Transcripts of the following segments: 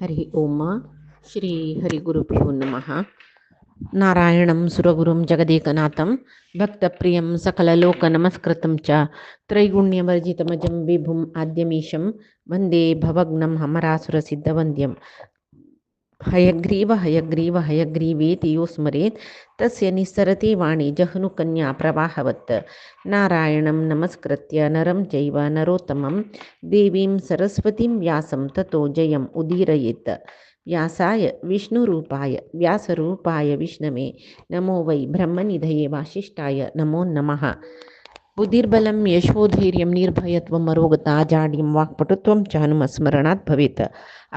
हरि ओम श्री हरिगुरुभ्यो नमः. नारायणं सुरगुरुं जगदेकनाथं भक्तप्रियं सकललोकनमस्कृतं च त्रैगुण्यवर्जितमजं विभुम् आद्यमीशं वन्दे भवग्नं हमरासुरसिद्धवन्द्यं. हयग्रीव हयग्रीव हयग्रीवेति यो स्मरेत् तस्य निस्सरति वाणी जह्नुकन्या प्रवाहवत्. नारायणं नमस्कृत्य नरं चैव नरोत्तमं देवीं सरस्वतीं व्यासं ततो जयम् उदीरयेत्. व्यासाय विष्णुरूपाय व्यासरूपाय विष्णवे नमो वै ब्रह्मनिधये वासिष्ठाय नमो नमः. बुद्धिर्बलं यशोधैर्यं निर्भयत्वम् अरोगता जाड्यं वाक्पटुत्वं च हनुमस्मरणात् भवेत्.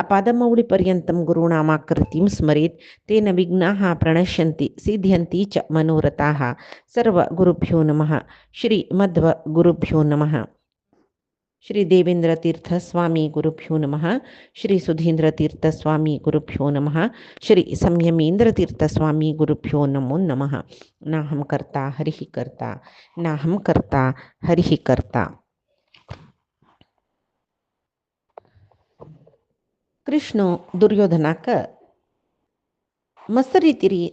आपादमौलिपर्यन्तं गुरूणामाकृतिं स्मरेत् तेन विघ्नाः प्रणश्यन्ति सिद्ध्यन्ति च मनोरथाः. सर्वगुरुभ्यो नमः. श्रीमध्वगुरुभ्यो नमः. श्री देवेंद्र तीर्थ स्वामी गुरुभ्यो नमः. श्री सुधींद्र तीर्थ स्वामी गुरुभ्यो नमः. श्री संयमेंद्र तीर्थ स्वामी गुरुभ्यो नमो नमः. नाहं कर्ता हरिः कर्ता नाहं कर्ता हरिः कर्ता. कृष्ण दुर्योधनाक मस्त रितीरी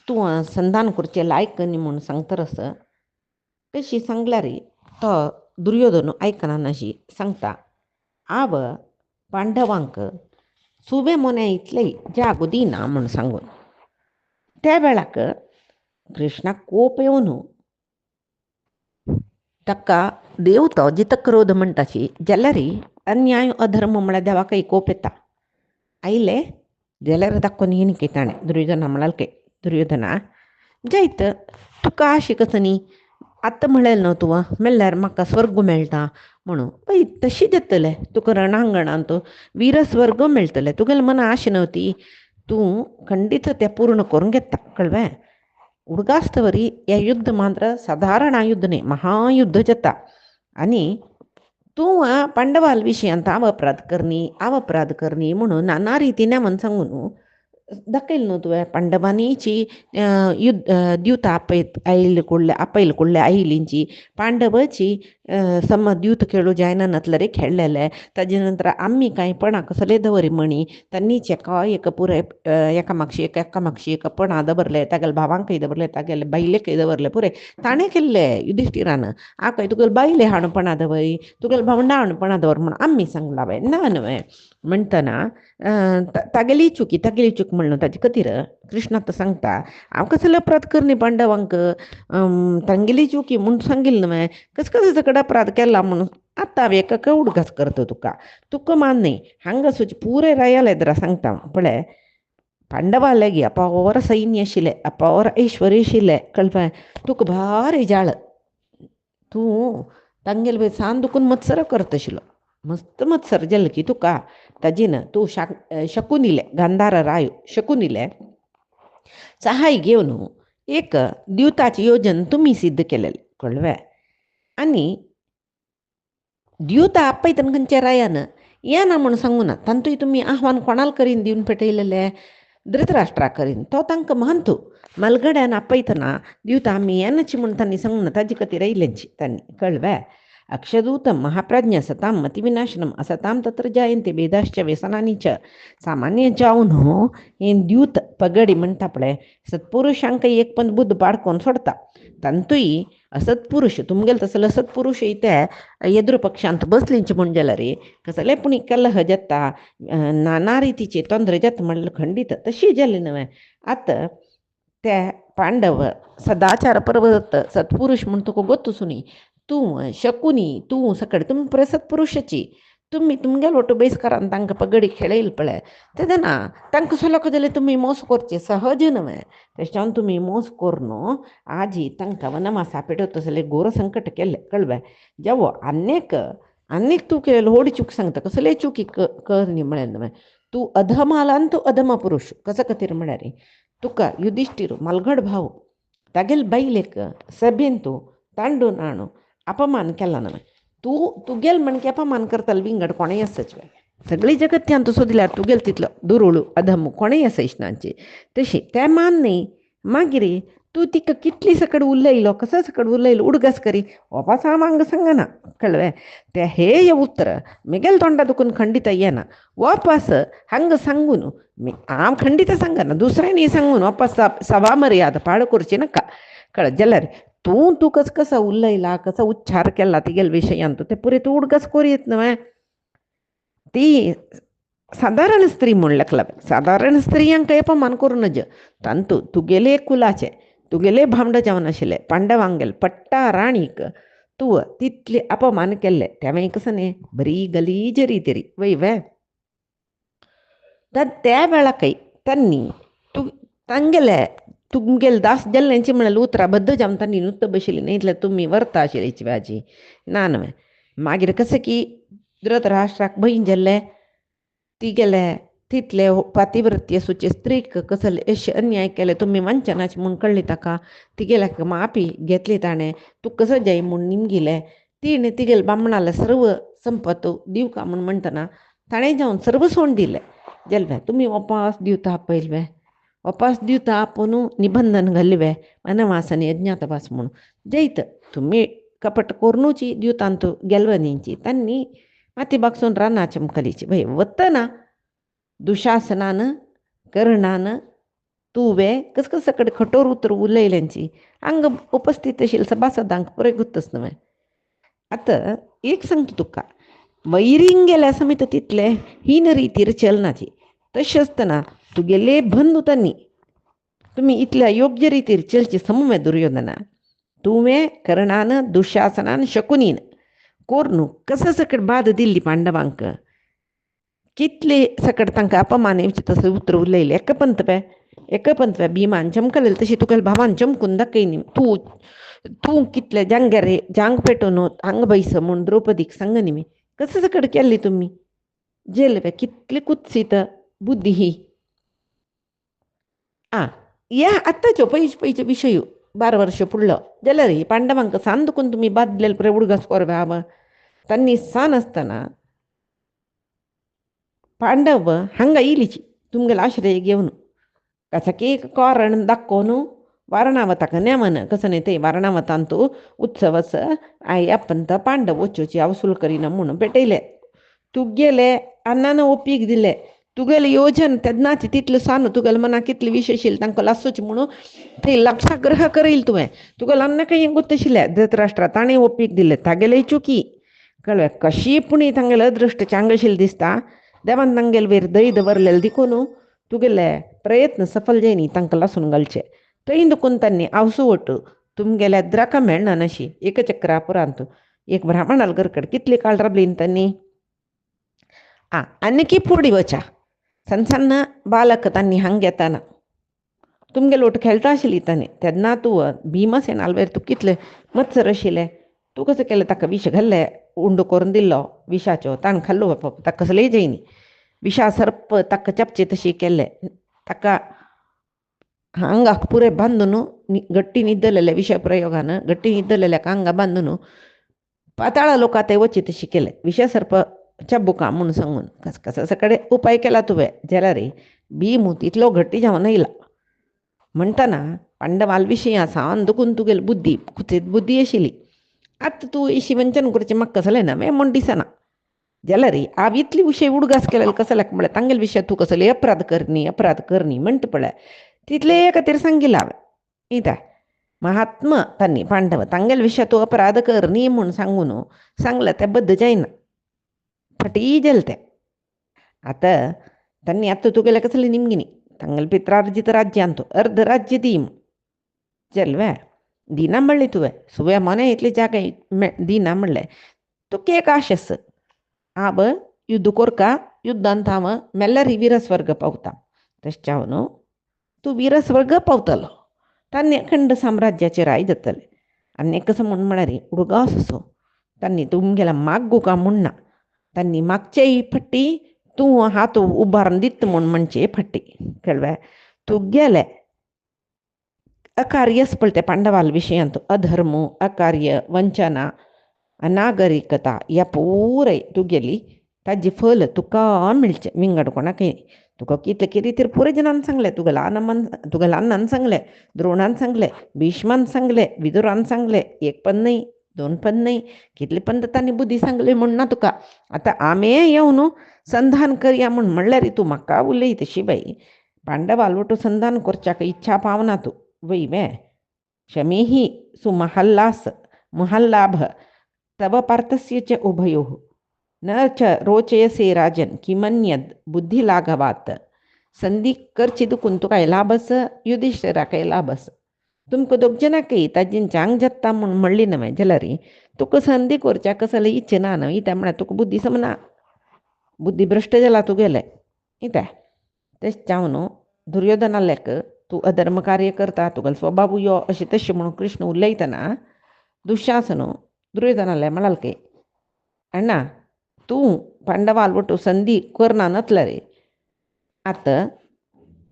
तू संधान करचे लायक न्ही म्हूण सांगतरस तशी सांगला रे तो दुर्योधन ऐकना नशी सांगता. आव पांडवांक सुबे मोन्या इतले जागो दिना म्हूण सांगून त्या वेळाक कृष्णाक कोप येवन ताका देव तो जित क्रोध म्हणटाशी जाल्यार अन्याय अधर्म म्हळ्यार देवाकय कोप येता. आयले जाल्यार दाखोवन येनी की ताणें दुर्योधना म्हणाल के दुर्योधना जायत तुका अशी कसं न्ही आतां म्हणलें न्हू तुवें म्हणल्यार म्हाका स्वर्ग मेळटा म्हणून पळय तशी जातलें तुका रणांगणांत वीरस्वर्ग मेळटलें. तुगेलें मना आशा नव्हती तूं खंडीत तें पूर्ण करून घेता कळ्ळें. उडगास्तवरी हें युद्ध मात्र साधारण युद्ध न्ही महायुद्ध जाता आनी तूं पांडवाल विशयांत हांव अपराध करनी म्हणून नाना रितीन हांवें सांगून दाखयलें न्हू तुवें पांडवांनीची द्यूत आपयल कुडले आयलींची पांडवाची द्यूत खेळू जायना नतले खेळलेले. ताजे नंतर आमी कांयपणां कसले दवरी म्हणी तांनीच एकामागशी एक पणां दवरले तागेले भावांकय दवरले तागेले बायलेकय दवरले पुरे ताणें केल्ले युधिश्टिरान. आकय तुगेले बायले हाणपणां दवरी तुगेले भावंडा हाणपणां दवर म्हणून आमी सांगला हांवें ना न्हय म्हणटना तागेली चूक म्हणून ताजे खातीर कृष्ण आतां सांगता हांव कसले अपराध करनी पांडवांक तांगेली चुकी म्हूण सांगिल्लें न्हय कसले झगडा अपराध केला म्हणून आतां हांव एका उडगास करता तुका मान्य हांगा सुची पुरे रायाल येद्रा सांगता पळय पांडवा लागीं अपार सैन्य आशिल्लें अपार ऐश्वर्य आशिल्लें कळ्ळें. तुका भारी जाळ तूं तांगेले सान दुखून मत्सर करता आशिल्लो मस्त मत्सर जाल्लें की तुका ताजेन तूं शकून इले गांधार राय शकून इले सहाय घेवन एक द्यूताचें योजन तुमी सिद्ध केलेलें कळ्ळें. आनी द्यूत आपयतना खंयच्या रायान येना म्हूण सांगूं ना तांतूय तुमी आव्हान कोणाल करीन दिवन पेटयलेलें धृतराष्ट्राक करीन तो तांकां मानतो मलगड्यान आपयतना द्यूत आमी येनाची म्हूण तांणी सांगूं ना ताजे खातीर येयलेंची तांणी कळ्ळें. अक्षदूतं महाप्रज्ञ सतां मतिविनाशनम असतां तत्र जायन्ते भेदाश्च व्यसनानी च. सामान्य जावन हें द्यूत पगडी म्हणटा पळय सत्पुरुशांक एक पण बुद्ध पाडकोन सोडता तांतूय असत्पुरुश तुमगेले तसले असत्पुरुश ते एदुरू पक्षांत बसलींचे म्हण जाल्यार कसले पूण कलह जाता नाना रितीचे तोंदरे जाता म्हणल्यार खंडीत तशी जाली न्हय. आतां ते पांडव सदाचार पर्वत सत्पुरुश म्हूण तुका गोतूच न्ही तूं शकुनी तूं सकड तुमी पळय सत्पुरुशाची तुमी तुमगेलो वटू बेसकारान तांकां पगडी खेळयली पळय तेदना तांकां सलक जाल्यार तुमी मोस करचे सहज न्हय. तेच्यान तुमी मोस करून आजी तांकां वनवासा पेटवता जाल्यार घोर संकट केलें कळ्ळें. जेवो आनीक तूं केलेलो व्हड चूक सांगता कसले चुकी कर न्ही म्हळें न्हय. तूं अधमालान तूं अधम पुरुश कशा खातीर म्हळ्यार तुका युधिश्टीर मलगड भाव तागेले बायलेक सभेन तूं तांडून हाडून अपमान केला न्हय. तुगेल म्हणके अपमान करतालो विंगड कोणेय आसच सगळी जगत्यान तूं सोदल्यार तुगेल तितलो दुरुळू अधम कोणेय आसा इश्नांची तशी तें मान न्ही. मागीर तू तिका कितली सकड उलयलो कसं सकड उलयलो उडगस करी वापस आमांग सांगना कळवे ते हे उत्तर मिगेल तोंडा दुखून खंडित येना वापस हंग सांगून मी आम खंडित सांगना दुसऱ्यानी सांगून वापस सभा मर्याद पाडकुर्ची नका कळ जल्लर तू कस कसा उलयला कसा उच्चार केला तिगेल विषयांत ते पुरे तू उडगस कोरी येत नव्हे ती साधारण स्त्री म्हणल्याक लागेल साधारण स्त्रियांक अपमान करून नज तांतू तुगेले कुलाचे तुगेले भामड जावन आशिल्ले पांडवांगेल पट्टा राणीक तू तितले अपमान केल्ले त्यावेळी कसं न्ही बरी गलीज रितेरी वय वे तर त्या वेळाकय त्यांनी तांगेले तुमगेल दास जल्ल्यांची म्हणाल उतरा बद्द जावन तांणी नुत्त बशिल्ली न्ही इतल्या तुमी व्हरता आशिल्लीची भाजी ना न्हय मागीर कसं की धृतराष्ट्राक बहीण जाल्ले ती गेले तितले पातिव्रत्य सुचे स्त्रीक कसं यश अन्याय केले तुम्ही वंचनाची म्हूण कळली ताका तिगेल्या माफी घेतली ताणें तू कसं जाय म्हूण निमगिले तिणें तिगेल बामणाला सर्व संपत दिवका म्हूण म्हणटना ताणें जावन सर्व सोड दिले जल्वे तुम्ही वपास दिवता पयलवे वपास दिवता आपूण निबंधन घालिवे वनवासाने अज्ञातवास म्हणून जैत तुम्ही कपट कोरनूची दिवतांतू गेल्वनींची तांणी माती बागसून राना चमकलीची भय वत्तना दुशासनानं कर्णानं तुवे कसकसकडे कठोर उतर उलयल्यांची अंग उपस्थित आशिल्ल्या सभासदांक पुरे गुत्तच न्हय आता एक सांगता तुका वैरींग गेल्या समेत तितले हीन रितीर चलनाची तशें आसतना तुगेले बंधू तांणी तुम्ही इतल्या योग्य रितीर चलचे समूह दुर्योधना तुवें कर्णान दुशासनान शकुनीन कोरनू कसं सकट बाद दिल्ली पांडवांक कितले सकट तांकां अपमान येवचे तसं उतर उलयलें एकपंत पे भिमान चमकलें तशी तुगेल्या भावान चमकून दाखयनी तूं कितले जांगेरे जांग पेटोवन हांग बैस म्हूण द्रौपदीक सांगनी मी कसं सकट केल्ली तुमी जेलवे कितली कुत्सीत बुद्धी ही या आत्ताच्यो पयचे विशय 12 वर्ष फुडलो जाल्यार पांडवांक सान दुखून तुमी बाद दिलेले पुरे उडगास कोरवे हांव तांणी सान आसतना पांडव हांगा इलीची तुमगेलो आश्रय घेवन कसाक एक कारण दाखोवन वारणावताक नेमन कसं न्ही ते वारणावतांतू उत्सवस आपंत पांडव वचोवची वसूल करिना म्हणून पेटयले तुगेले अन्नान ओपीक दिले तुगेले योजन तेन्नाच तितलें सान तुगेले मनाक कितलें विशय आशिल्लें तांकां लासूच म्हणून ते लक्षाग्रह करील तुवें तुगेलें अन्न काही गुत्त आशिल्लें धृतराष्ट्रा ताणें ओपीक दिलें तागेले चुकी कळ्ळें कशी पुणी तांगेलें अदृश्ट चांग आशिल्लें दिसता देवान तांगेले वयर दय दवरलेलें देखून तुगेले प्रयत्न सफल जायनी तांकां लासून घालचे थंय दुखून तांणी आवसुवट तुमगेल्या द्राका मेळना नाशी एकचक्रा पुरांत एक ब्राह्मणाल घरकड कितली काळ राबली तांणी आनी फुडें वचा सन्न बालक तांणी हांग येताना तुमगे लोट खेळटा आशिल्ली तांणी तेन्ना तूं भिमसेनाल वयर तूं कितलें मत्सर आशिल्लें तूं कसं केलें ताका विश घाल्लें उंड करून दिल्लो विशाचो ताणें खाल्लो बापा ताका कसलेय जायनी विशा सर्प ताका चपचे तशी केल्ले ताका हांगाक पुरे बांदून गट्टी न्हिदलेले विशय प्रयोगान गट्टी न्हिदलेल्या हांगा बांदून पाताळा लोकां ते वची तशी केले विशय सर्प चब्बुका म्हणून सांगून कसा सकडे उपाय केला तुवें जाल्यार भीम तितलो घट्टी जावन येयला म्हणटना पांडवाल विशयां सावन दुखून तुगेली बुद्धी कुचीत बुद्धी आशिल्ली आतां तूं इशी वंचन करचें म्हाका कसलें ना म्हण दिसना जाल्यार हांव इतली विशय उडगास केलेले कसल्याक म्हळ्यार तांगेले विशय तूं कसले अपराध करनी म्हणटा पळय तितले खातीर सांगिल्लें हांवें इता महात्मा तांणी पांडव तांगेले विशय तूं अपराध करनी म्हूण सांगून सांगलें तें बद्द जायना फटी गेल ते आतां तांणी आतां तुगेलें कसलें निमगिनी तांगेले पित्रार्जित राज्यांत अर्ध राज्य दीम चलवे दिना म्हणलें तुवें सुवे मोने इतले जागे दिना म्हणलें तुका एक आश आस हांव युद्ध कोरका युद्धांत हांव मेल्यार वीरस्वर्ग पावता तशें न्हू तूं वीरस्वर्ग पावतलो तांणी अखंड साम्राज्याचेर राय जातलें आनी कसं म्हळ्यार उडगास असो तांणी तुमगेल्या मागुका म्हणना तांणी मागचेय फट्टी तूं हात उबारून दित म्हूण म्हणचे फट्टी कळ्ळें तुगेले अकार्य पळय ते पांडवाल विशयांत अधर्म अकार्य वंचना अनागरिकता ह्या पुराय तुगेली ताजी फल तुका मेळचें विंगड कोणाकय तुका कितले कितें तर पुरे जनान सांगले, तुका ल्हानान सांगले, द्रोणान सांगले, भीष्मान सांगले, विदुरान सांगले, एक पण नाही, दोन पण नाही, कितले पण तांणी बुद्धी सांगली म्हण ना तुका. आतां आमी येवन संधान करया म्हण म्हणल्यार तूं म्हाका उलय तशी बाई. पांडवाल वटू संधान करच्याक इच्छा पावना तूं वै वे. शमीहि सुमहल्लास महल्लाभ तव पार्थस्य च उभयोः न च रोचयसे राजन किमन्यद बुद्धिलाघवात. संधी करचिदुकून तुका लाभस, युधिष्ठिरा काय लाभस. तुमकां दोग जनाकय ताजेन जांग जत्ता म्हूण म्हणली न्हय जाल्यार तुका संधी करच्या कसले इच्छा ना न्हय इत्या म्हळ्यार तुका बुद्धी समना, बुद्धी भ्रश्ट जाला तुगेले इत्या. तेच जावन दुर्योधनालेक तूं अधर्म कार्य करता, तुगेलो स्वभाव यो अशें तशें म्हणून कृष्ण उलयतना दुशासन दुर्योधनाले म्हणालके, अण्णा तूं पांडवाल वटू संधी करना नतले रे. आतां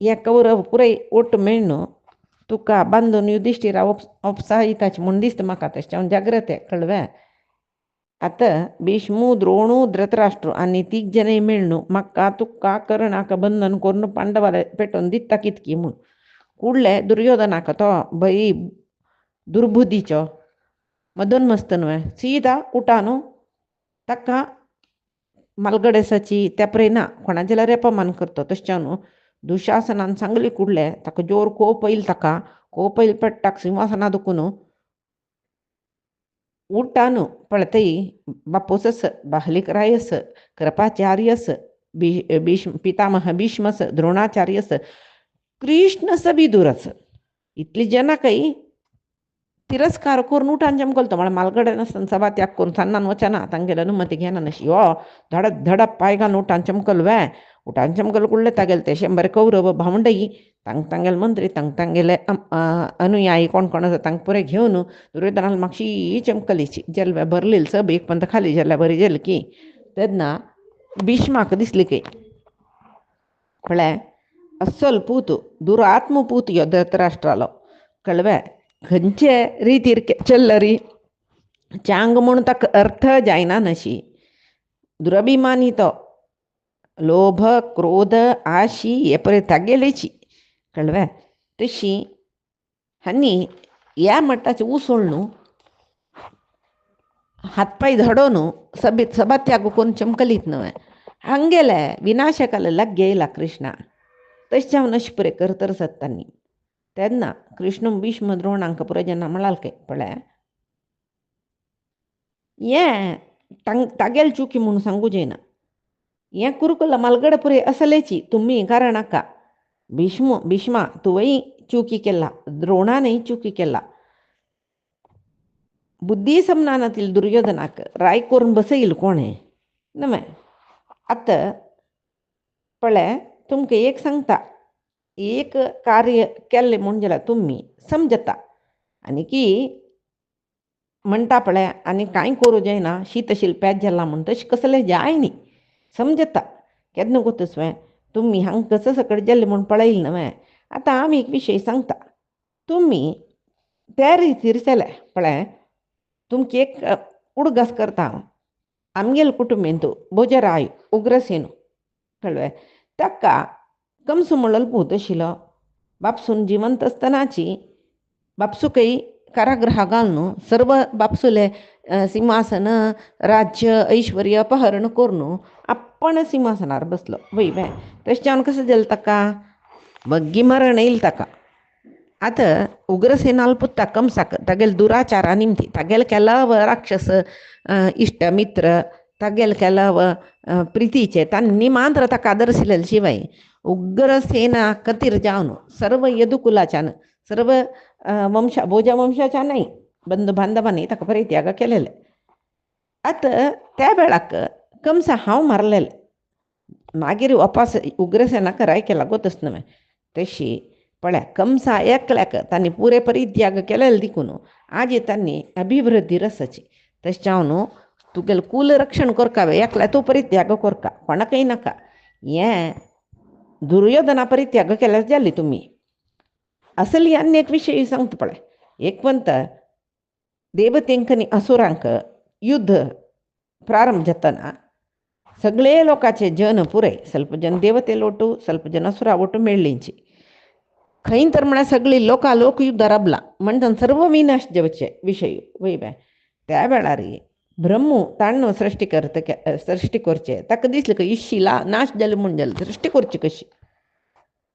हे कौरव पुराय ओट मेळून तुका बांदून युधिष्ठिरा ओपसायताचे म्हूण दिसता म्हाका. तेच्या जाग्रते कळ्ळें. आतां भीष्मू, द्रोणू, धृतराष्ट्र आनी तीग जनाय मेळून म्हाका तुका कर्णाक बंधन करून पांडवाले पेटोवन दिता कितकी म्हूण. कुडले दुर्योधनाक तो भई दुर्बुद्धीचो मदोन्मस्त न्हय, सीदा उठान ताका मालगडेसाची त्या प्रेना कोणाचे जाल्यार रेपमान करता. तशें दुशासनान सांगली कुडले ताका जोर कोप येयलो. ताका कोप येयलो पेट्टाक सिंहासना दुखून उठान पळतई बापूसस, बाहलिकरायस, कृपाचार्यस, पितामह भीष्मस, द्रोणाचार्यस, कृष्णस, विदुरस इतली जनाकय तिरस्कार करून उठान जमकलतो. म्हळ्यार मालगडे नासतना सभा त्याग करून सन्नान वचना, तांगेले अनुमती घेना नशी यो धडक धडक पांय घालून उठान चमकल वे. उठान चमकल कुडले तागेले ते 100 कौरव भावंडई तांगेले मंत्री तांगेले अनुयायी कोण कोण आसा तांकां पुरे घेवन दुर्योधनाल मातशी चमकलीची जेल भरलेली सब एक पंत खाली जाल्यार बरी जाली की. तेन्ना भीष्माक दिसली की म्हळ्यार अस्सल पूत दुरात्म पूत यो धृतराष्ट्रालो कळवे. खंयचे रितीर चल्लरी चांग म्हूण ताका अर्थ जायना नशी. दुरभिमानी तो लोभ, क्रोध, आशी हे पळय तागेलेची कळवे. तशी हांनी ह्या मट्टाचे उसळ न्हू हातपाय धडोवन सभात्याग करून चमकलीत न्हय. हांगेले विनाशकाला लाग येयला कृष्णा. तशें जावन अशें पुरे करतर सत्तांनी. तेन्ना कृष्ण भीष्म द्रोणांक पुरो जेन्ना म्हळालके पळय हें तागेले चुकी म्हणून सांगू जायना. हें कुरुकुला मालगडे पुरे असलेची तुम्ही कारणाका. भीष्मा तुवेंय चुकी केला, द्रोणानय चुकी केला. बुद्धी समनानातील दुर्योधनाक राय करून बसयलो कोणे न्हय. आतां पळय तुमकां एक सांगता, एक कार्य केल्लें म्हूण जाल्यार तुमी समजता आनी की म्हणटा पळय आनी कांय करूं जायना, शीतशील पेज जाला म्हूण तशें कसलें जाय न्ही. समजता केन्ना गोतूस वे तुमी हांगा कसं सकट जाल्लें म्हूण पळयलें न्हय. आतां आमी एक विशय सांगता, तुमी त्या रितीर केले पळय. तुमकां एक उडगास करता हांव. आमगेले कुटुंबीन तूं भोजराय उग्रसेन कळ्ळें. ताका कंस म्हणलेलो पूत आशिल्लो. बापसून जिवंत आसतनाची बापसूकय कारागृहा घालून सर्व बापसूले सिंहासन राज्य ऐश्वर्य अपहरण करून आपण सिंहासनार बसलो वय वे. तशें जावन कशें जालें ताका बग्गी मरण येयलें ताका. आतां उग्रसेनाल पुत्ता कंसाक तागेले दुराचारा निमती तागेले केलाव राक्षस इश्टमित्र तागेले केलाव प्रितीचे तांणी मात्र ताका आदरशिलेले शिवाय उग्रसेना खातीर जावन सर्व यदुकुलाच्यान सर्व भोजा वंशाच्यानय बंधू बांधवांनी ताका परित्याग केलेले. आतां त्या वेळाक कंस हांव मारलेले मागीर वापस उग्रसेनाक राय केला गोतच न्हय. तशी पळय कंसा एकल्याक तांणी पुरे परित्याग केलेले देखून आज तांणी अभिवृद्धी रसाची. तशें जावन तुगेलें कुल रक्षण करता एकल्या तूं परित्याग करता कोणाकय नाका. हें दुर्योधना परित्याग केल्यार जाली तुमी. असली आनी एक विशय सांगता पळय. एक पंत देवतेंक आनी असुरांक युद्ध प्रारंभ जातना सगळे लोकाचे जन पुरे ಸ್ವಲ್ಪ जन देवते लोटू ಸ್ವಲ್ಪ जन असुरा ओटू मेळ्ळींची खैन तर म्हणा सगळी लोका लोकयुद्ध रबला म्हणटन सर्व विनाश जेवचे विषय वय बाय त्या वेळारी ब्रह्मू ताण सृष्टी करचे ताका दिसले का इश्शीला नाश जाले म्हण जाले सृष्टी करची कशी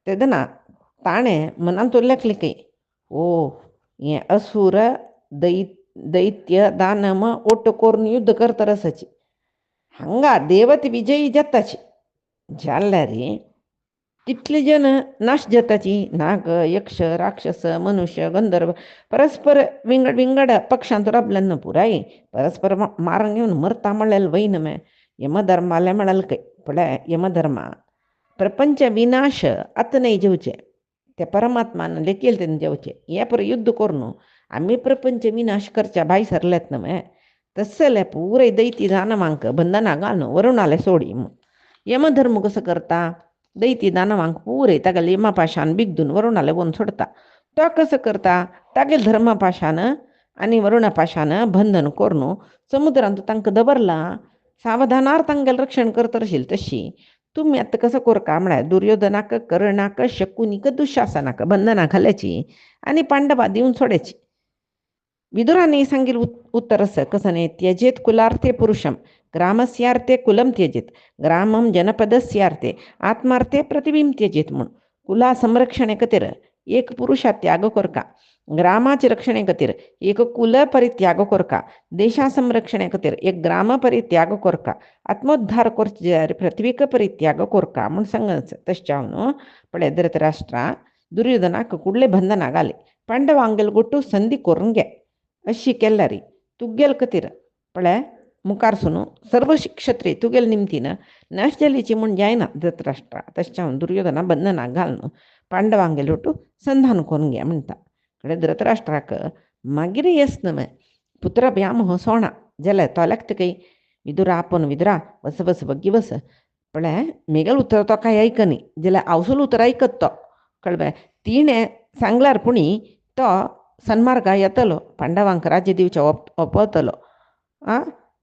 तेदना ताणे मनान तोल्ल्याकले काही ओ हे असुर दैत्य दानम ಒಟ್ಟು कोरून युद्ध करता रसाची हंगा देवते विजयी जाताची जाल्ल्यारी तितले जन नाश जाताची नाग यक्ष राक्षस मनुष्य गंधर्व परस्पर विंगड विंगड पक्षांत राबल्यानं पुराई परस्पर मारण येऊन मरता म्हणलेलं वैन मे यमधर्माला म्हणाल काही पडे यमधर्म प्रपंच विनाश आत नाही जेवचे त्या परमात्मानं लेखेल त्यांनी जेवचे या पर युद्ध करून आम्ही प्रपंच विनाश करच्या बाई सरल्यात ना मे तसल्या पुरे दैती दानवांक बंधना घालणं वरुणाला सोडी मग यमधर्म कसं करता दैती दानवांक पुरे तागेल यमापाशान बिगदून वरुणाला वन सोडता तो कसं करता तागेल धर्मापाशान आणि वरुणापाशान बंधन करून समुद्रांत तांक दबरला सावधानार तांगेल रक्षण करत राहील तशी तुम्ही आता कसं कोरका म्हणाय दुर्योधनाक कर्णाक शकुनिक दुःशासनाक बंधना घालायची आणि पांडवा देऊन सोडायची विदुराने सांगेल उत्तर असं कसं नाही त्यजेत कुलार्थे पुरुषम ग्रामस्यार्थे कुलम त्यजेत ग्रामम जनपदस्यार्थे आत्मार्थे प्रतिबिंब त्यजेत म्हणून कुला संरक्षणे कतिर एक पुरुषा त्याग कोरका ग्रामाचे रक्षणे कतिर एक कुल परित्याग कोरका देशा संरक्षणे कतिर एक ग्राम परित्याग कोरका आत्मोद्धार कोर्च पृथ्वीक परित्याग कोरका म्हणून सांगायचं तशावನು पळे धृतराष्ट्र दुर्योधनाक कुडले बंधन आगाले पांडवांगेल गोटू संधी करून घे अशी केल्लारी तुगेल कतिर पळे मुखारसून सर्व क्षत्रिय तुगेल निमतीनं नाश जालीची म्हण जायना धृतराष्ट्र तशावून दुर्योधना बंधना घालणं पांडवांगेल होटू संधान करून घ्या म्हणता कडे धृतराष्ट्राक मागीर येस नमे पुत्र ब्यामोह सोणा जल तोल्याक काही विदुरा आपण विदुरा वस वस बग्गी वस पळे मेगल उतर तो काय ऐकनी जल्या अवसूल उतर ऐकत तो कळबे तिणे सांगल्यार पुणी तो सन्मार्ग येतलो पांडवांक राज्य दिवच्या ओपवतलो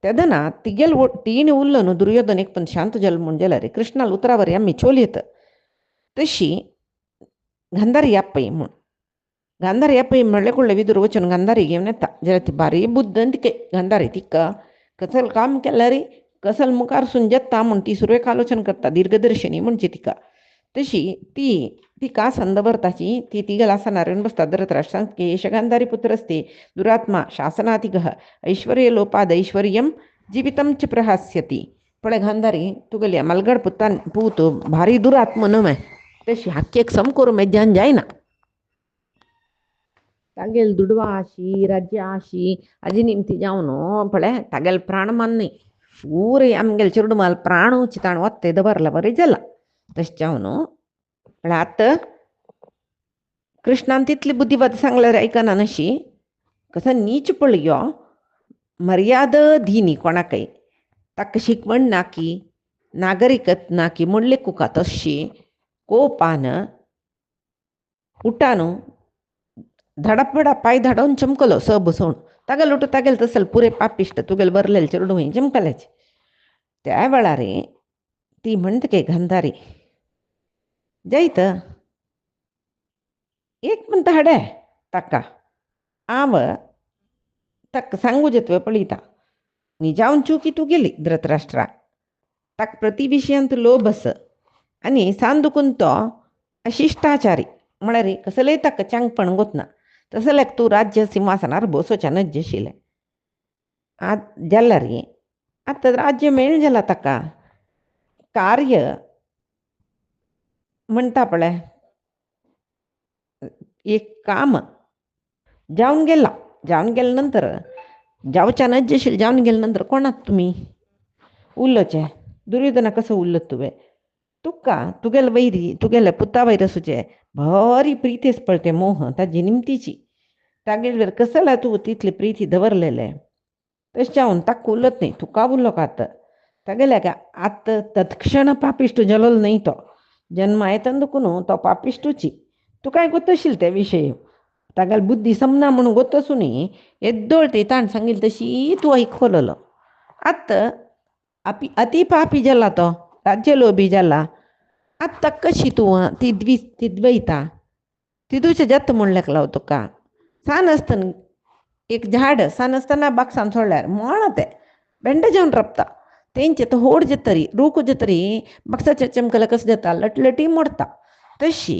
तेदना तिगेल टीण उरलं न्हू दुर्योधन एक पण शांत जल म्हूण जाल्यार कृष्णाल उतरावर आम्ही चोली येत तशी गांधारी यापय म्हूण गांधारी यापय म्हणले कुडले विदुर वचन गांधारी घेवन येता जाल्यार ती बारी बुद्धन तिके गांधारी तिका कसल काम केल्यार कसल मुखार सून जत्ता म्हूण ती सुरवेक आलोचन करता दीर्घदर्शनी म्हणची तिका तशी ती का संदभरताची ती तिगल आसनार बसता धृतराष्ट्रांत केश गांधारी पुत्र असते दुरात्मा शासनातिगः ऐश्वर्य लोपाद ऐश्वर्यम जीवितम च प्रहास्यती पळे गांधारी तुगल्या मलगड पुत्तान पूत भारी दुरात्म नमे तशी हक्केक सम करू मेज्जान जायना तागेल दुडवा आशी राज्य आशी अजी निमती जावन पळे तागेल प्राण मान्नी ಊರೇ आमगेल चिरಡು माल प्राण चिताण ಒತ್ತೆ दबरला बरे जाला तशच्यावनु पण आता कृष्णान तितली बुद्धिवाद सांगल्यार ऐकना नशी कसं नीच पळयो मर्याद धीनी कोणाकय ताका शिकवण नाकी नागरिकत नाकी म्हणले कुका तशी कोपान उठानु धडपडा पाय धाडवून चमकलो स बसवून तागेल उठू तागेल तसल पुरे पापिष्ट तुगेल बरलेल चिरडू होईन चमकल्याचे त्या वेळारे ती म्हणते के गांधारी जायत एक म्हणता हडे ताका आव ताक सांगू जेतवे पळयता निजावन चुकी तू गेली धृतराष्ट्रा ताक प्रति विशयांत लोभ अस आनी सांदुकून तो अशिष्टाचारी म्हळ्यार कसलेय ताका चांगपण गोतना तसल्याक तू राज्य सिंहासनार बसोवच्या नज्जशिले जाल्यार आतां राज्य मेळ जाला ताका कार्य म्हणटा पळय एक काम जावन गेले नंतर जावच्या नज्जशील जावन गेले नंतर कोणाक तुम्ही उरलोचे दुर्योधना कसं उरलत तुवें तुका तुगेल वैरी तुगेले पुता वैरसूचे भारी प्रितीस पळते मोह ताजी निमतीची तागेर कसला तू तितली प्रिती दवरलेले तशें ताका उरलत नाही तुका उरलो का आतां तागेल्या का आतां तत्क्षण पापिश्ट जल्लो नाही तो जन्म येतंदुकून तो पापिश्टूची तुकाय गोतशील त्या विशय तागेल बुद्धी समना म्हणून गोतसूनी एद्दोळ ते ताण सांगिल तशी तू ऐकवलेलो आतां अति पापी जल्ला तो राज्य लोभी जल्ला आत्ता कशी तू तिद्वैता तिदूचे जत्त म्हणल्याक लाव तुका सान असतं एक झाड सान असताना बागसान सोडल्यार मोण ते बेंड जावन रपता तेंचे तो होड जतरी रूख जतरी बाक्साच्या चमकला कसं जाता लटलटी मोडता तशी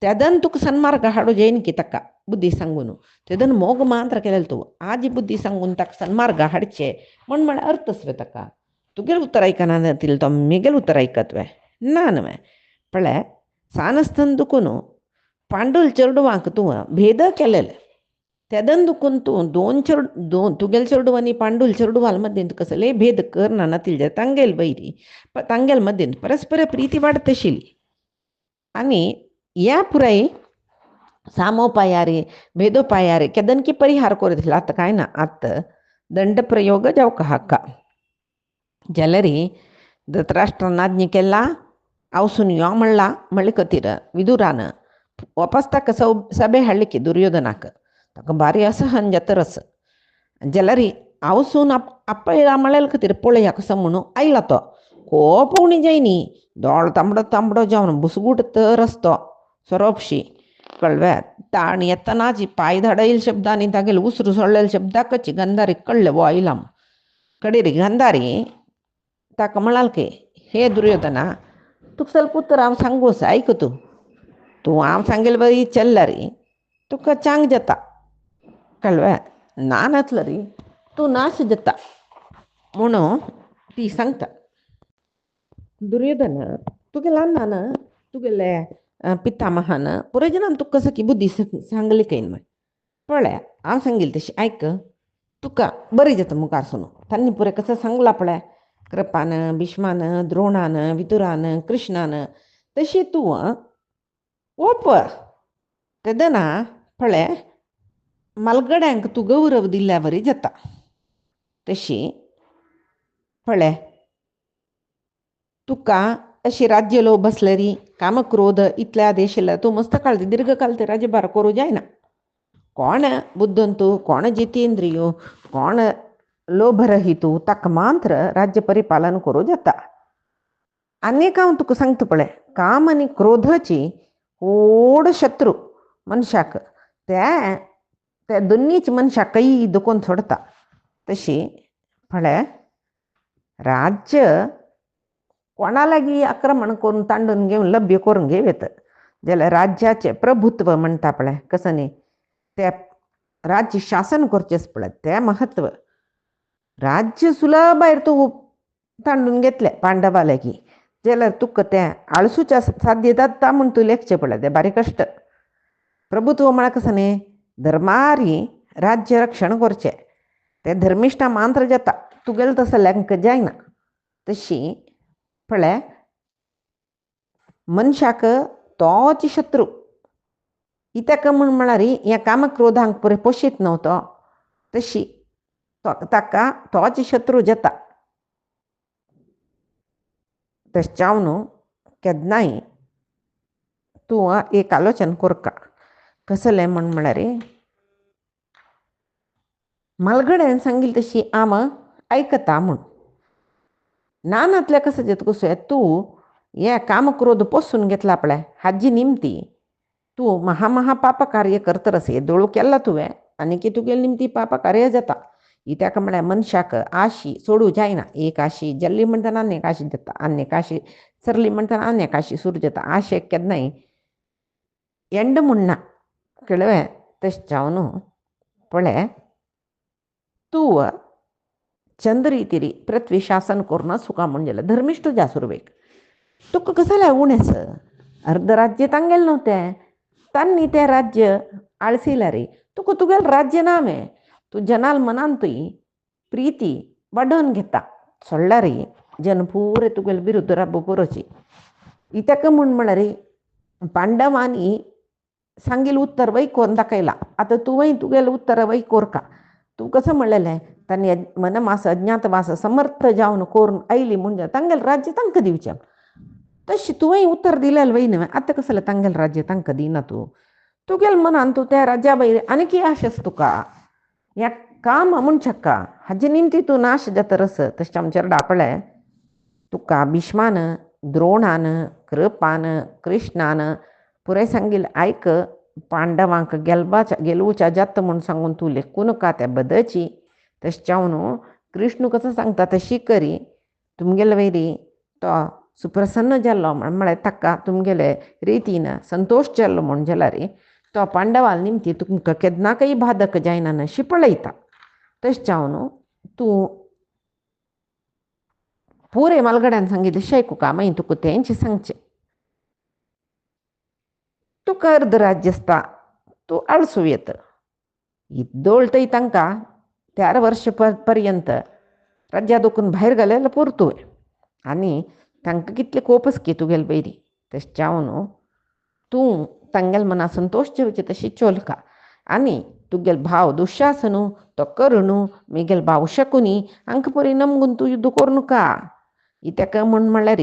त्यादन तुका सन्मार्ग हाडू जैन की तक्का बुद्धी सांगून तेदन मोग मात्र केलेलं तू आजी बुद्धी सांगून ताका सन्मार्ग हाडचे म्हण अर्थस्वे तका तुगेल उत्तर ऐकना तिल तो मिगेल उत्तर ऐकत्वे ना नवे पळे सानस्तन दुखून पांडुल चेरडुवांक तू भेद केलेले तेदन दुखून तू दोन तुगेल चेरडुवानी पांडुल चेरडुवाल मध्ये कसले भेद करना ना तिल तांगेल बैरी तांगेल मध्ये परस्पर प्रीती वाढत आशिल्ली आणि या पुराई सामोपायारे भेदोपायारे केदन की परिहार करीत आता काय ना आत दंड प्रयोग जावक हक्का जलरी धृतराष्ट्रान आज्ञे केला आवसून यो म्हणला मळकतीर विदुरान वापस ताका सभे हाडलिकी दुर्योधनाक ताका भारी असहन जातरस जलरी आवसून अप्पळा मळेल कतीर पळया कसं म्हणून आयला तो खूप उणी जायनी दोळ तांबडो जावन बुसगूट तर असतो सरोपशी कळव्या ताण येतनाची पाय धडईल शब्दांनी तागेल उसरू सोडलेल्या शब्दाकची गंधारी कळले वो आयलाम कडेरी गंधारी ताका म्हणाल की हे दुर्योधना तुका ಸ್ವಲ್ಪ उत्तर हांव सांगूस ऐक तू हांव सांगेल बरी चल्ला री तुका चांग जाता कळव्या नानतलं री तू नाश जाता म्हणून ती सांगता दुर्योधन तुगेले अण्णान तुगेले पितामहान पुरे जणांक तुका कसं की बुद्धी सांगली काही म्हण पळय हांव सांगेल तशी ऐक तुका बरी जाता मुखार सुनू तांणी पुरे कसं सांगला पळय कृपान भीष्मान द्रोणान विदुरान कृष्णान तशी तू ओप तेदना पळय मलगड्यांक तू गौरव दिल्या बरी जाता तशी पळय तुका अशी राज्य लोभ बसलेली कामक्रोध इतल्या देशाला तू मस्त काळ दीर्घकाल ते राज्यभार करू जायना कोण बुद्धंतू कोण जितेंद्रियो कोण लोभरहितू ताका मात्र राज्य परिपालन करू जाता अनेक हांव तुका सांगता पळय काम आनी क्रोधाची व्हड शत्रू मनशाक ते दोनीच मनशाक कैद करून सोडता तशी पळय राज्य कोणा लागी आक्रमण करून तांडून घेवन लभ्य करून घेवेत जाल्यार राज्याचे प्रभुत्व म्हणटा पळय कसं न्ही ते राज्य शासन करचेच पळय ते महत्व राज्य सुलभ भायर तूं तांडून घेतले पांडवा लागी जाल्यार तुका तें आळसूच्या साध्य जाता म्हूण तूं लेखचें पळय तें बारीक कश्ट प्रभुत्व म्हळ्यार कसं न्ही धर्मारी राज्य रक्षण करचें तें धर्मिश्टा मात्र जाता तुगेलें तसं लेंक जायना तशी पळय मनशाक तोच शत्रू इतका म्हळ्यार हे कामक्रोधांक पुरे पोशीत नव्हतो तशी ताका तोच शत्रू जाता तश्यावन केन्नाय तूं एक आलोचन करका कसलें म्हळ्यार मलगड्यान सांगिल्ली तशी आम ऐकता म्हूण नानातल्या कसं जेत कसो तूं हे कामक्रोध पोसून घेतला पळय हाजी निमती तूं महापाप कार्य करतरस हे दोळ केला तुवें आनी की तुगेली निमती पाप कार्य जाता इत्याक म्हळ्यार मनशाक आशी सोडू जायना एक आशी जल्ली म्हणटना आनेक आशी जाता आनेक आशी सरली म्हणटना आनेक आशी सुरू जाता आशेक केन्नाय एंड म्हणना कळ्ळें तशें पळय तूं चंद रितीरी पृथ्वी शासन करून सुका म्हण जाल्यार धर्मिश्ट जा सुरवेक तुका कसं जाल्यार उणेस अर्ध राज्य तांगेलें नव्हतें तांणी तें राज्य आळसिला रे तुका तुगेलें राज्य नामे तूं जनाल मनान तुई प्रीती वाडोवन घेता सोडला रे जन पुरे तुगेले विरुद्ध राब पुरोची इतका म्हळ्यार पांडवांनी सांगिल्लें उत्तर वै कोरून दाखयला आतां तुवें तुगेलें उत्तर वै कोरका तूं कसं म्हणलेलें तांणी मनमास अज्ञातवास समर्थ जावन करून आयली म्हणजे तांगेलें राज्य तांकां दिवचें तशें तुवें उत्तर दिलेलें वय न्हय आतां कसलें तांगेलें राज्य तांकां दिना तूं तुगेलें मनान तूं त्या राज्या भायर आनी कितें आशेस तुका ह्या काम म्हूण शकता हाजे निमती तूं नाश जाता रस तशें आमचेर डापळे तुका भीष्मान द्रोणान कृपान कृष्णान पुरे सांगिल्लें आयक पांडवांक गेलवूच्या जात म्हूण सांगून तूं लेखून का त्या बदची तशें चावन कृष्ण कसो सांगता तशी करी तुमगेले वैरी तो सुप्रसन्न जाल्लो म्हळ्यार ताका तुमगेले रितीन संतोष जाल्लो म्हूण जाल्यार तो पांडवाल निमती तुमकां केन्नाकय बाधक जायना शिपळयता तशें चावन तूं पुरे मलगड्यान सांगिल्लें शेकुका मागीर तुका तेंचे सांगचें तुका अर्धराज्य आसता तूं आळसू येत दोळतय तांकां 13 वर्ष पर्यंत राज्या दोकून भायर घालेलो पुरतूय आनी तांकां कितले कोपस की तुगेले बैरी तशें चावन तूं तांगेले मना संतोष जेवचे तशी चोलका आनी तुगेले भाव दुशासनू तो करुणू मिगेल भाव शकुनी हांकां परी नमगून तूं युद्ध करूं नका तेका म्हूण म्हळ्यार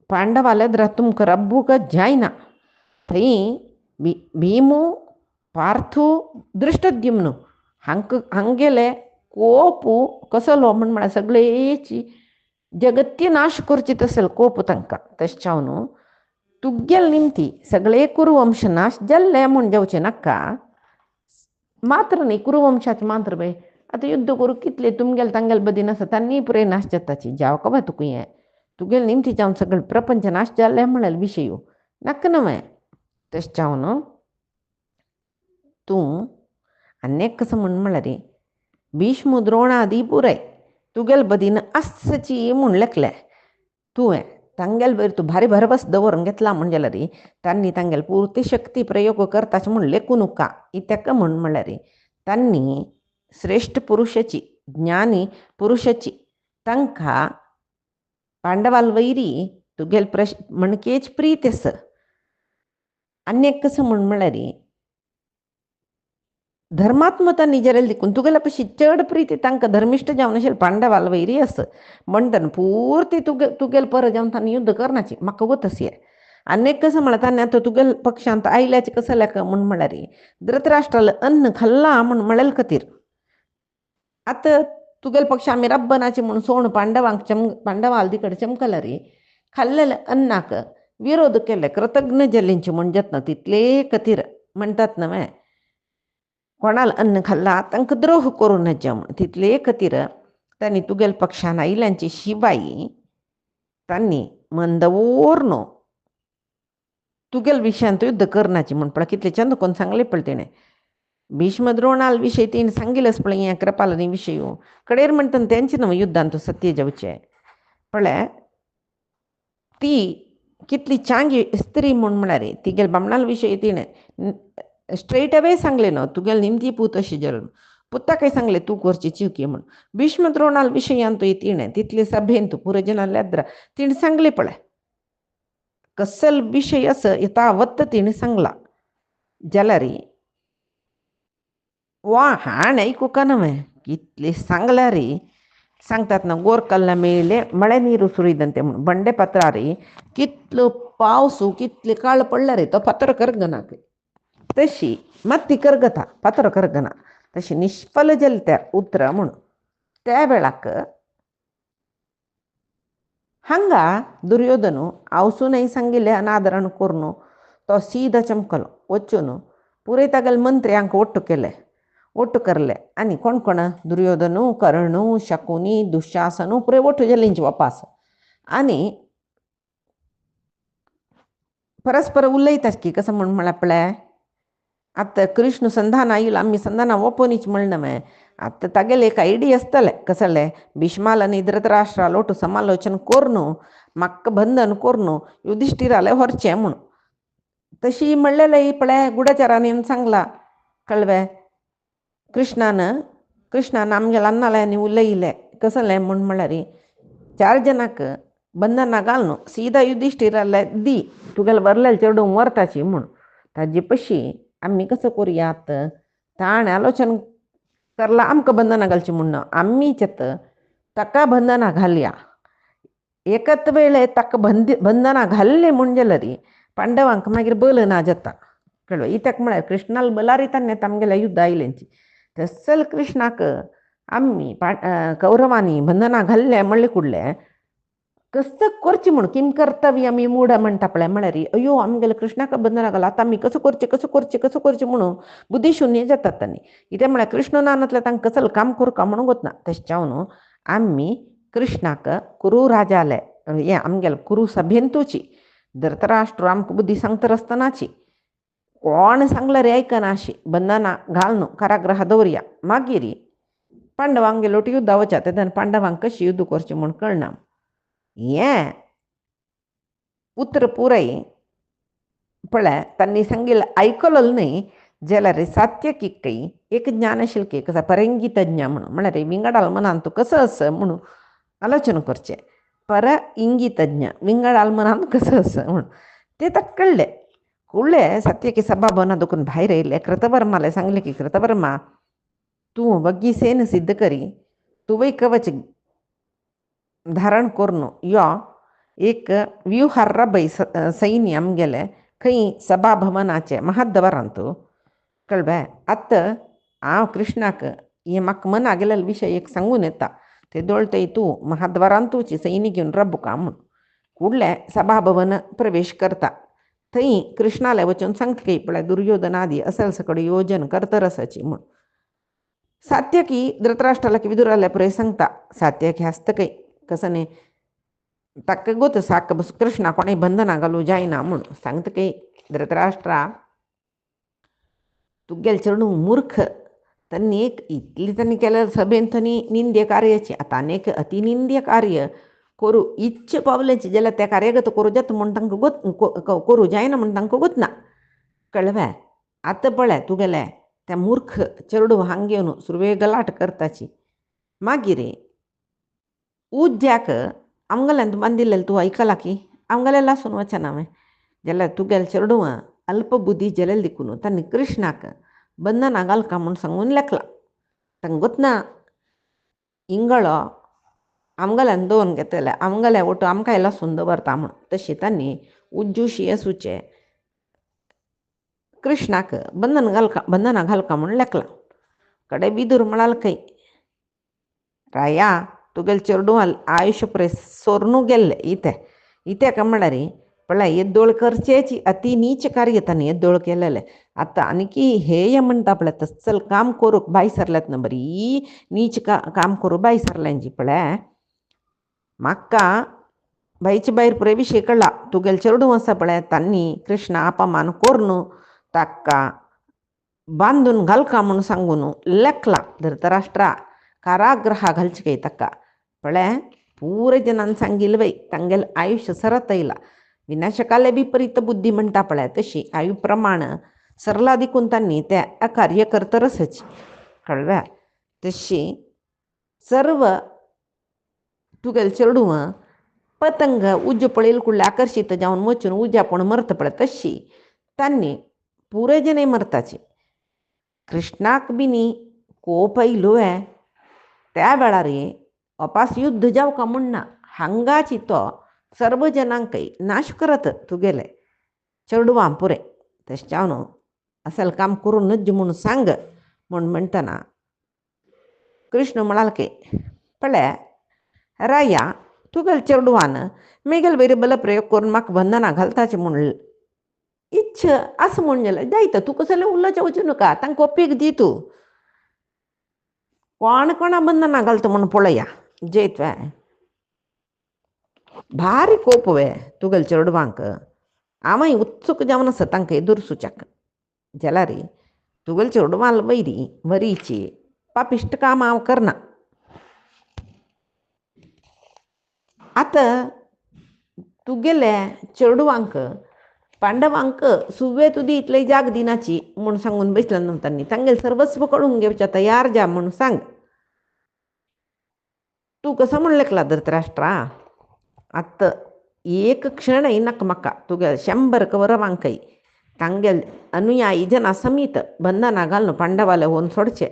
पांडवालेद्रा तुमकां रब्बूक जायना थंय भीमू पार्थू दृष्टद्युम्न हांगेले कोपू कसलो म्हळ्यार सगळेची जगत्य नाश करची तसलो कोप तांकां तशें चावन तुगेल निमती सगळे कुरुवंश नाश जाल्ले म्हूण जावचे नाका मात्र न्ही कुरुवंशाचे मात्र बे आतां युद्ध करूं कितले तुमगेले तांगेले बदीन आसा तांणी पुरे नाश जाताची जावं बाय तुका हें तुगेले निमती जावन सगळे प्रपंच नाश जाल्ले म्हळ्यार विशय नाका न्हय तशें चावन तूं आनेक कसो म्हूण म्हळ्यार भीष्म द्रोणादी पुराय तुगेले बदीन आसची म्हूण लेखले तुवें तांगेले बरी तूं भारी भरवस दवरून घेतला म्हूण जाल्यार तांणी तांगेले पुर्ती शक्ती प्रयोग करताचे म्हूण लेखूं नका तेका म्हूण म्हळ्यार तांणी श्रेष्ठ पुरुशाची ज्ञानी पुरुशाची तांकां पांडवाल वैरी तुगेले मणकेच प्रीत आस आनेक कसो म्हूण म्हळ्यार धर्मात्मता निजेरेल देखून तुगेले पशी चड प्रीती तांकां धर्मिश्ट जावन आशिल्ले पांडवाल वैरी आस म्हणटन पुर्ती तुगेले पर जावन तांणी युद्ध करनाची म्हाका वतस ये आनेक कसो म्हळ्यार तांणी आतां तुगेले पक्षांत आयल्याचे कसो लेख म्हूण म्हळ्यार धृतराष्ट्राल अन्न खाल्ला म्हूण म्हळेल खातीर आतां तुगेले पक्ष आमी रब्बनाचे म्हूण सोण पांडवाल तिकडे चमकला रे खाल्लेले अन्नाक विरोध केले कृतज्ञ जल्लींचे म्हूण जत्न तितले खातीर म्हणटात न्हय कोणाल अन्न खाल्ला तांकां द्रोह करूं नज म्हूण तितले खातीर तांणी तुगेले पक्षान आयल्यांची शिवाय तांणी मन दवरून तुगेले विशयान युद्ध करनाची म्हूण पळय कितले चंद कोन्न सांगले पळय तेणें भीष्म द्रोणाल विशय तेणें सांगिल्लेच पळय हें कृपालनी विशय कडेर म्हणटा तेंचे न्हय युद्धांत सत्य जावचें पळय ती कितली चांगी स्त्री म्हूण म्हळ्यार तिगेले बामणाल विशय तिणें स्ट्रेट अवे सांगले न्हय तुगेले निमती पूत अशी जल्म पुत्ताकय सांगले तूं करची चिवकी म्हूण भीष्म द्रोणाल विशयांत तिणें तितले सभेन तूं पुरो जनाले येद्रा तिणें सांगले पळय कसल विशय आस यथावत्त तिणें सांगला जाल्यार वा हाण ऐकूका न्हय कितले सांगल्यार सांगतात ना गोरकल्ला मेळ्ळे मळे ನೀರು ಸುರಿದಂತೆ म्हणून ಬಂಡೆ ಪತ್ರ कितलो पावसू कितले काळ पडला रे तो पत्र करगनाक तशी मत्ती करगता पत्र करगना तशी निष्फल जलत्या उतर म्हणून त्या वेळाक हांगा दुर्योधनु आवसूनय सांगिल्ले अनादरण करून तो सीधा चमकलो वचून पुरे तागेले मंत्र्यांक ಒಟ್ಟು करले आनी कोण कोण दुर्योधनु कर्णू शकुनी दुशासनू पुरे ಒಟ್ಟು जल्लींचे वापास आनी परस्पर उलयतात की कसं म्हळ्यार पळय आतां कृष्ण संधान आयिल्लो आमी संधाना ओपोनीच म्हणलें आतां तागेले एक आयडिया आसतले कसले भीष्माल आनी धृतराष्ट्राल ಒಟ್ಟು समालोचन करून म्हाका बंधन करून युधिष्ठिराले व्हरचें म्हणून तशी म्हणलेलें पळय गुढाचारान सांगला कळ्ळें कृष्णान आमगेल्या अन्नालयांनी उलयलें कसलें म्हूण म्हळ्यार 4 जनाक बंधना घालून सीधा युधिष्ठिराले दी तुगेले बरलेले चेडूंक व्हरताची म्हूण ताजे पशी आमी कसो करुयात ताणें आलोचन करला आमकां बंधना घालची म्हूण आमीच ताका बंधना घालया एकच वेळे ताका बंधना घाल्ले म्हूण जाल्यार पांडवांक मागीर बल ना जाता कळ्ळें इत्याक म्हळ्यार कृष्णाल बलारी ताणें तामगेल्या युद्ध आयलेंची तसल कृष्णाक आम्ही कौरवांनी बंधना घाल्ले म्हणले कुडले कसं करची म्हणून किम कर्तव्य आम्ही मूड म्हणटा पळय म्हळ्यार अयो आमगेले कृष्णाक बंधना घाला आता आम्ही कसं करचे म्हणून बुद्धी शून्य जातात त्यांनी इथे म्हळ्यार कृष्ण नानातले तांकां कसलं काम करू का म्हणून गोतना तेच्यावन आम्ही कृष्णाक कुरू राजाले हे आमगेले कुरू सभेंतूची धृतराष्ट्र आमकां बुद्धी सांगता आसतनाची कोण सांगला रे ऐकना अशी बंधना घालून कारागृह दवरया मागीर पांडवांगे लोट युद्ध वचा तेन्ना पांडवांक कशी युद्ध करचें म्हूण कळना हें पुत्र पुरय पळय तांणी सांगिल्लें आयकलें न्ही जाल्यार सात्यकीक एक ज्ञानशिल्की कसा परंगी तज्ञ म्हणून म्हळ्यार विंगडाल मनान तूं कसं आस म्हणून आलोचना करचें पर इंगितज्ञ विंगडाल मनान कसं आस म्हणून तें ताका कळ्ळें कळ्ळें सात्यकी सभाभवना दुखून भायर येयलें कृतवर्माले सांगलें की कृतवर्मा तूं बग्गी सेन सिद्ध करी तुवें कवच धारण करून यो एक व्यूहार्र बै सैन्य आमगेले खंय सभाभवनाचे महाद्वारांत कळ्ळें आतां हांव कृष्णाक हे म्हाका मना गेलेलो विशय एक सांगून येता ते दोळतय तूं महाद्वारांतूची सैन्य घेवन रबुका म्हूण कुडलें सभाभवन प्रवेश करता थंय कृष्णाले वचून सांगता पळय दुर्योधनादी असल सकड योजन करता रसाची म्हूण सात्यकी धृतराष्ट्राला की विदुराले पुरय सांगता सात्यकी हस्तकय कसं न्ही ताका गोत साक कृष्णा कोणें बंधना घालूं जायना म्हूण सांगतकय धृतराष्ट्रा तुगेल चेडूं मूर्ख त्यांनी एक इतली त्यांनी केलें सभेन त्यांनी निंद्य कार्याची आतां आनीक अतिनिंद्य कार्य करूं इच्छा पावलेंची जाल्यार त्या कार्यागत करूं जाता म्हूण तांकां करूं जायना म्हूण तांकां गोतना कळ्ळें आतां पळय तुगेलें त्या मूर्ख चेडूं हांगा घेवन सुरवे गलाट करताची मागीर उज्याक आमगेल्यान बांदिल्लें तूं आयकलां की आमगेलें लासून वचना हांवें जाल्यार तुगेलें चेडूं अल्पबुद्धी जालें देखून तांणी कृष्णाक बंधना घालका म्हूण सांगून लेखला तांकां गोतना इंगळो आमगेल्यान दवरून घेतले आमगेल्या वटू आमकां लासून दवरता म्हूण तशें तांणी उज्जूशी असूचे कृष्णाक बंधना घालका म्हूण लेखला कडे विदूर म्हणाल खंय राया तुगेलें चेडूं आयुश्य पुरे सोरून गेल्लें इत्याक म्हळ्यार पळय येद्दोळ करचेची अति नीच कार्य तांणी येद्दोळ केलेलें आतां आनीक हेय म्हणटा पळय तसल काम करूंक बाय सरल्यात न्हय बरी नीच काम करूं बाय सरल्यांची पळय म्हाका बायचे भायर पुरे विशय कळ्ळा तुगेलें चेडूं आसा पळय तांणी कृष्णा अपमान करून ताका बांदून घालका म्हूण सांगून लेखला धृतराष्ट्रा कारागृह घालचे काय ताका पळय पुरे जनान सांगिल्लें वय तांगेलें आयुश्य सरत येयला विनाशकाले विपरीत बुद्धी म्हणटा पळय तशी आयु प्रमाण सरला देखून तांणी त्या कार्य करता रसाची कळ्ळें तशी सर्व तुगेलें चेडूं पतंग उज्ज पळयल कुडले आकर्षित जावन वचून उज्या पूण मरता पळय तशी तांणी पुरे जने मरताची कृष्णाक बी न्ही कोप येयलो त्या वेळार अपास युद्ध जावका म्हूण ना हांगाची तो सर्व जनांकय नाश करत तुगेले चेडवां पुरे तेच्यावन असल काम करून नज म्हूण सांग म्हूण म्हणटना कृष्ण म्हणाल की पळय राया तुगेले चेडवान मेगेल वेरी बल प्रयोग करून म्हाका बंधना घालताचें म्हूण इच्छा असं म्हूण जाल्यार जायता तूं कसलें उल्लोचें वचूं नाका तांकां ओपेक दी तूं कोण कोणा बंधना घालता म्हूण पळया जैत भारी कोप तुगेले चेडवांक हांवय उत्सूक जावन आसा तांकां एदूर सुचाक जाल्यार तुगेले चेडवां वयरी मरीची पापिश्ट काम हांव करना आतां तुगेले चेडवांक पांडवांक सुवे तुदी इतले जाग दिनाची म्हूण सांगून बसला न्हू तांणी तांगेलें सर्वस्व कळून घेवच्या तयार जा म्हूण सांग तूं कसो म्हूण लेखला धृतराष्ट्रा आतां एक क्षणय नाका म्हाका तुगेले 100 कौरवांकय तांगेले अनुयायी जना समीत बंधना घालून पांडवाले होवन सोडचे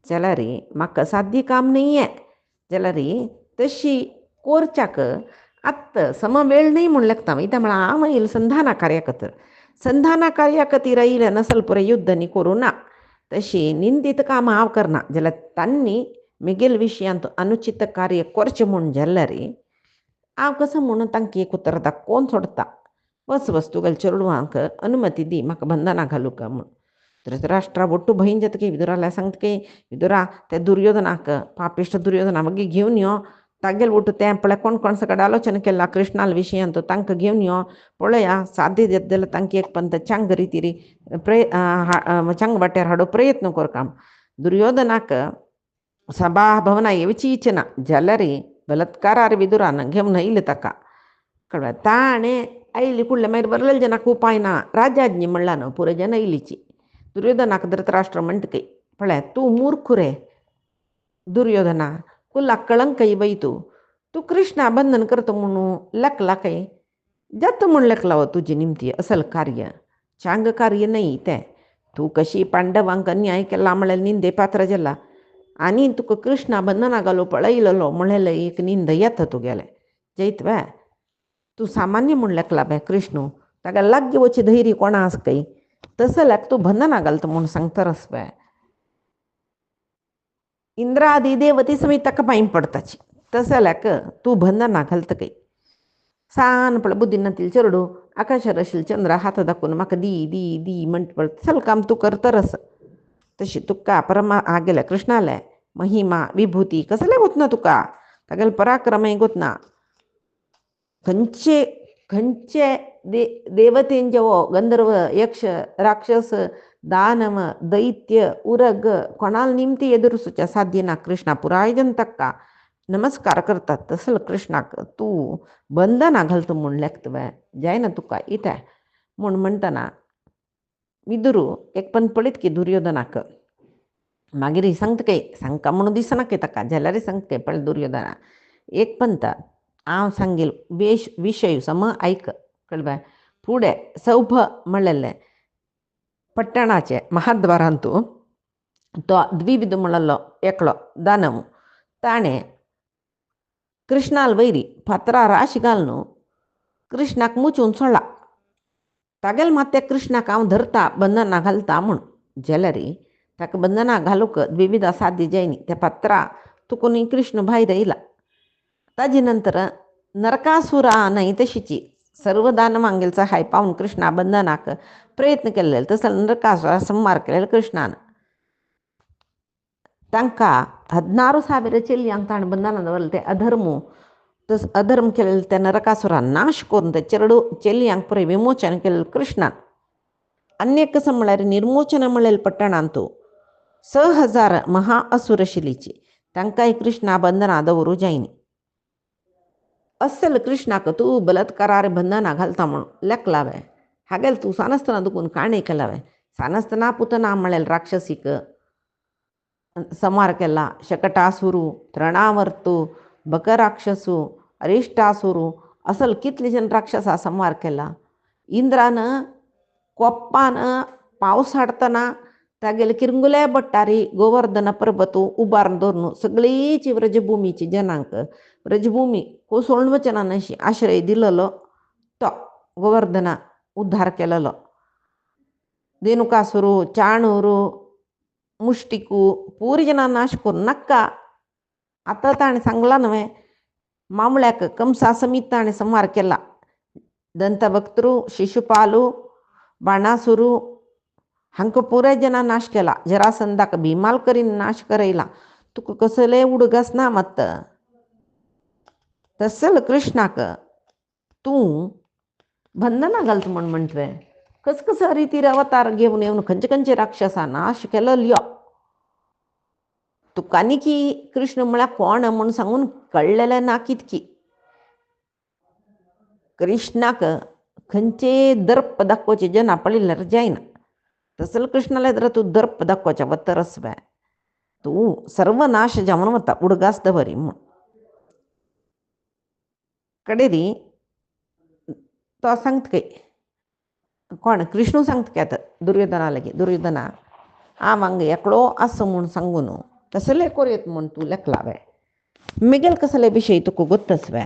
जाल्यार म्हाका साध्य काम नाहीये जाल्यार तशी कोरच्याक आत्तां सम वेळ नाही म्हूण लेखता इता म्हळ्यार हांव येयला संधाना कार्या खातीर रायिल्लें नसल पुरे युद्ध न्ही करूं ना तशी निंदित काम हांव करना जाल्यार तांणी मिगेल विशयांत अनुचित कार्य करचें म्हूण जाल्यारी हांव कसो म्हणून तांकां एक उतर दाखोवन सोडता. वच तुगेल्या चेडवांक अनुमती दी म्हाका बंधना घालूंक म्हूण. धृतराष्ट्रा ಒಟ್ಟು ಭೈನ್ ಜೊತೆಗೆ ವಿದುರಲ್ಲ ಸಂಗತಿಗೆ ವಿದುರ ते दुर्योधनाक पापिष्ट दुर्योधना मागीर घेवन यो तागेले ಒಟ್ಟು तें पळय कोण कोण सगळ्या आलोचना केला कृष्णाल विशयांत तांकां घेवन यो पळया साध्य जाल्यार तांकां एक पंत चांग रितीरी चांग वाट्यार हाडूंक प्रयत्न करता. दुर्योधनाक सभा भवना येवची इच्छना जाल्यार बलात्कारार विदुरान घेवन येयले ताका कळ्ळें. ताणें आयली कुडलें मागीर बरलेले जनाक उपाय ना राज्याज्ञी म्हणला न्हू पुरो जन येयलीची. दुर्योधनाक धृतराष्ट्र म्हणटकी पळय तूं मूर्ख रे दुर्योधना कुल्लाक कळंक बाई तू कृष्णा बंधन करता म्हणून लेखला काय जाता म्हूण लेखला तुजी निमती असल कार्य चांग कार्य नाही तें. तूं कशी पांडवांक अन्याय केला म्हळ्यार निंदे पात्र जाला आनी तुका कृष्णा बंधना घालूंक पळयलो म्हळ्यार एक निंद येता तुगेलें जैत वे. तूं सामान्य म्हूण लेखला बे कृष्ण ताका लागीं वची धैर्य कोणा आस काय तसं जाल्यार तूं बंधना घालता म्हूण सांगतारस बे. इंद्रादी देवती समेत ताका पांय पडताची तसं जाल्यार तूं बंधना घालता काय. सान पळय बुद्धिनातील चेडू आकाशार आशिल्लो चंद्र हात दाखोवन म्हाका दी दी दी म्हणटा पळय तसलें काम तूं करतरस. तशी तुका परमा आगेल्या कृष्णाले महिमा विभूती कसलें गोतना तुका तागेले पराक्रमय गोतना. खंयचे खंयचे देवतेंचे वो गंधर्व यक्ष राक्षस दानव दैत्य उरग कोणाल निमती एದುರಿಸುचे साध्य ना. कृष्णा पुराय जन ताका नमस्कार करतात तसले कृष्णाक तूं बंधना घालता म्हूण लेखता जायना तुका इतें म्हूण म्हणटना विदुरू एक पण पळयत की दुर्योधनाक मागीर सांगता काय सांगता म्हणून दिसना काय ताका जाल्यार सांगता काय पळय दुर्योधना एक पंत हांव सांगेल विशय सम ऐक कळ्ळें. फुडें सौभ म्हणलेलें पट्टणाचे महाद्वारांतू तो द्विविध म्हणलो एकलो दानव ताणें कृष्णाल वैरी फातरार राशी घालून कृष्णाक मुचून सोडला. तागेले मात कृष्णाक हांव धरता बंधना घालता म्हूण जाल्यार ताका बंधना घालूंक द्विविध साध्य जायनी. त्या फातरा तुकून कृष्ण भायर येयला. ताजे नंतर नरकासुरा न्हय तशीची सर्व दानवांगेल सहाय पावन कृष्णा बंधनाक प्रयत्न केल्ले तसले नरकासुरा संहार केलेलो कृष्णान. तांकां 16,000 चेल्यांक ताणें बंधनान दवरलें. ते अधर्म केलेले त्या नरकासुरान नाश करून ते चेल्यांक पुराय विमोचन केलेलें कृष्णान. अन्य कसं म्हळ्यार निर्मोचन म्हणलेले पट्टणांतू 6,000 महा असुर आशिल्लीची तांकांय कृष्णा बंधना दवरूं जायनी. असल कृष्णाक तूं बलात्कारार बंधना घालता म्हूण लेखला वे. हागेल तूं सानस्तना दुखून काणय केला वे. सानस्तना पुतना म्हणलेले राक्षसीक संहार केला. शकटासुरू तृणावर्तू बकराक्षसू अरिष्टासुरू असल कितले जन राक्षसा संहार केला. इंद्रान कोप्पान पावस हाडतना तागेले किरंगुले बट्टारी गोवर्धन पर्वत उबारून दवरून सगळीची व्रजभुमीची जनांक व्रजभूमी कोसळून वचना अशी आश्रय दिलेलो तो गोवर्धना उद्धार केलेलो. धेनुकासुरू चाणूरू मुष्टिकू पूरी जना नाश करून नाका. आतां ताणें सांगला न्हय मामळ्याक कंसा समीत ताणें संहार केला. दंतभक्तरू शिशुपालू बाणासुरू हांकां पुराय जना नाश केला. जरासंधाक भिमाल करीन नाश करयला. तुका कसले उडगस ना मात. तसल कृष्णाक तूं बंधना घालता म्हूण म्हणटा कस रितीर अवतार घेवन येवन खंयचे खंयचे राक्षसा नाश केलो लियो. तुकांनी की कृष्ण म्हळ्यार कोण म्हूण सांगून कळलेलें ना कितकी. कृष्णाक खंयचे दर्प दाखोवचे जना पळयल्यार जायना. तसले कृष्णाला जर तूं दर्प दाखोवचे वतरस बे तूं सर्वनाश जावन वता उडगास दवरी म्हूण. कडेरी तो सांगता काय कोण कृष्ण सांगता काय आतां दुर्योधना लागीं दुर्योधना हांव हांगा एकलो आसा म्हूण सांगून कसले कोरयत म्हूण तूं लेखला वे. मिगेल कसले विशय तुका गोत्तस वे.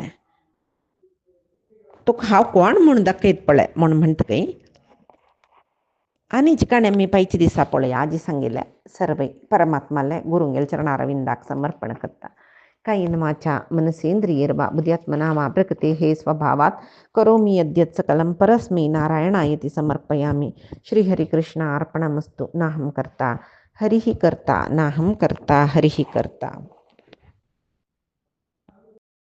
तुका हांव कोण म्हूण दाखयत पळय म्हूण म्हणटा काय आणि जिकाणे मी पैची दिसा पळय आजी सांगितल्या सर्व परमात्माला गुरुंगेल चरणारविंदाक समर्पण करता कायेन वाचा मनसेंद्रियर्वा बुद्ध्यात्मना प्रकृते हे स्वभावात करोमि यद्यत् सकलं परस्मै नारायणायति समर्पयामि. श्रीहरिकृष्ण अर्पणमस्तु. नाहं कर्ता हरिः कर्ता नाहं कर्ता हरिः कर्ता.